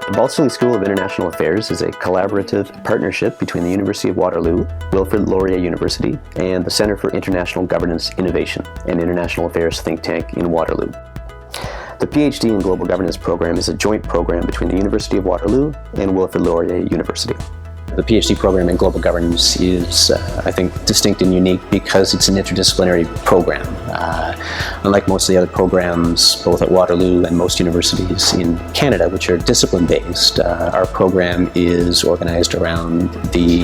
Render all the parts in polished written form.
The Balsillie School of International Affairs is a collaborative partnership between the University of Waterloo, Wilfrid Laurier University, and the Centre for International Governance Innovation, an international affairs think tank in Waterloo. The PhD in Global Governance program is a joint program between the University of Waterloo and Wilfrid Laurier University. The PhD program in Global Governance is, I think, distinct and unique because it's an interdisciplinary program. Unlike most of the other programs, both at Waterloo and most universities in Canada, which are discipline-based, our program is organized around the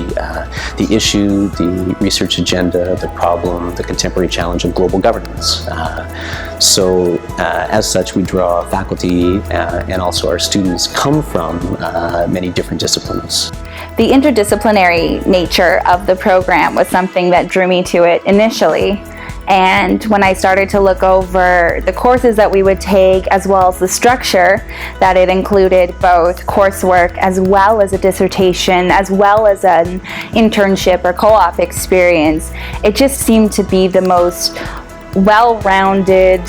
issue, the research agenda, the problem, the contemporary challenge of global governance. So, as such, we draw faculty and also our students come from many different disciplines. The interdisciplinary nature of the program was something that drew me to it initially. And when I started to look over the courses that we would take, as well as the structure, that it included both coursework as well as a dissertation, as well as an internship or co-op experience, it just seemed to be the most well-rounded,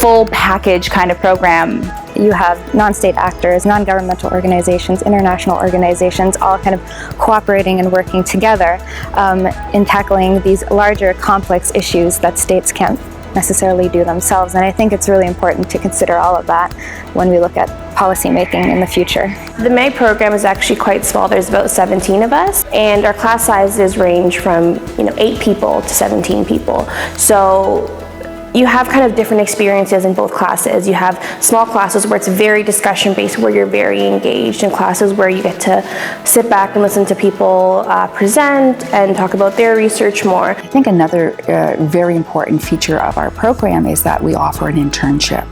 full package kind of program. You have non-state actors, non-governmental organizations, international organizations, all kind of cooperating and working together in tackling these larger complex issues that states can't necessarily do themselves. And I think it's really important to consider all of that when we look at policy making in the future. The MA program is actually quite small. There's about 17 of us, and our class sizes range from 8 people to 17 people. So you have kind of different experiences in both classes. You have small classes where it's very discussion-based, where you're very engaged, and classes where you get to sit back and listen to people present and talk about their research more. I think another very important feature of our program is that we offer an internship.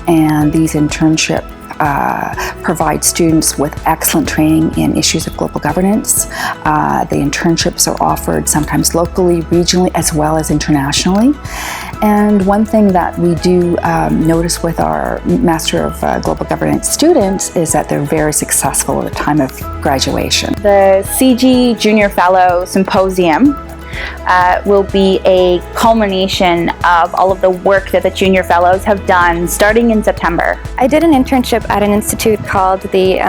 And these internships provide students with excellent training in issues of global governance. The internships are offered sometimes locally, regionally, as well as internationally. And one thing that we do notice with our Master of Global Governance students is that they're very successful at the time of graduation. The CG Junior Fellow Symposium will be a culmination of all of the work that the Junior Fellows have done starting in September. I did an internship at an institute called the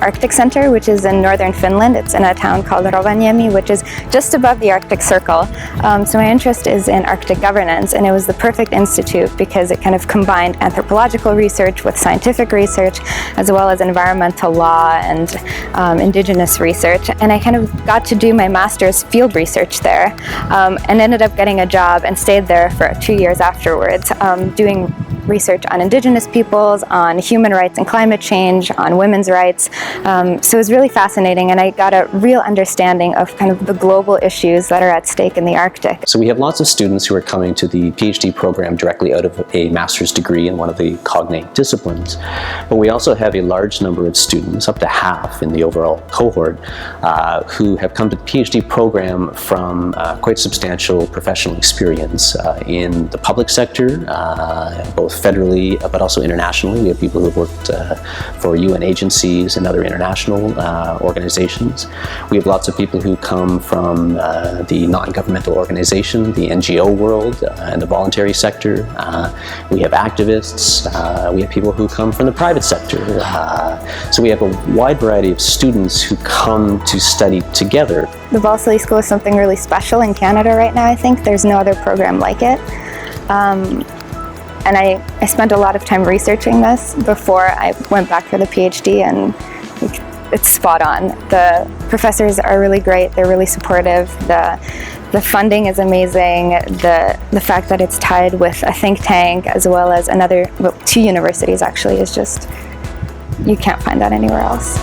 Arctic Center, which is in northern Finland. It's in a town called Rovaniemi, which is just above the Arctic Circle. So my interest is in Arctic governance, and it was the perfect institute because it kind of combined anthropological research with scientific research, as well as environmental law and indigenous research. And I kind of got to do my master's field research there. And ended up getting a job and stayed there for 2 years afterwards, doing research on indigenous peoples, on human rights and climate change, on women's rights. So it was really fascinating, and I got a real understanding of kind of the global issues that are at stake in the Arctic. So we have lots of students who are coming to the PhD program directly out of a master's degree in one of the cognate disciplines. But we also have a large number of students, up to half in the overall cohort, who have come to the PhD program from quite substantial professional experience in the public sector, both federally but also internationally. We have people who have worked for UN agencies and other international organizations. We have lots of people who come from the non-governmental organization, the NGO world, and the voluntary sector. We have activists. We have people who come from the private sector. So we have a wide variety of students who come to study together. The Balsillie School is something really special in Canada right now. I think there's no other program like it. And I spent a lot of time researching this before I went back for the PhD, and it's spot on. The professors are really great. They're really supportive. The funding is amazing. The fact that it's tied with a think tank as well as 2 universities actually is just, you can't find that anywhere else.